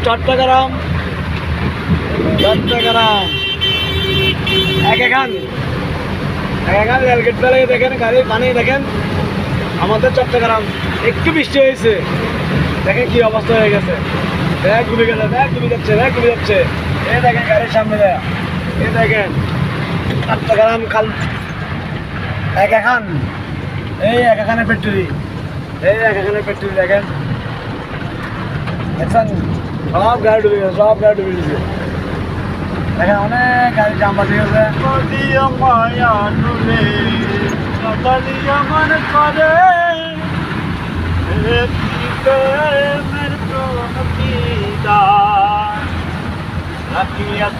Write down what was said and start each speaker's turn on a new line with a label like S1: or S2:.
S1: চট্টগ্রাম চট্টগ্রাম এক এখান রেলগেট বেলায় দেখেন গাড়ির পানি দেখেন। আমাদের চট্টগ্রাম একটু বৃষ্টি হয়েছে, দেখেন কি অবস্থা হয়ে গেছে। ব্যাগ ডুবে গেছে, ব্যাগ ডুবে যাচ্ছে। এই দেখেন গাড়ির সামনে দেয়া, এই দেখেন চট্টগ্রাম খাল এক এখান, এই এক এখানে ফ্যাক্টরি, এই এক এখানে ফ্যাক্টরি দেখেন দেখছেন। সব গাড়ি ডুবে গেছে, দেখেন অনেক গাড়ি জাম বাজে গেছে।
S2: মায়া নুরে আমার করে প্রেমের প্রণতিদা রাখিয়া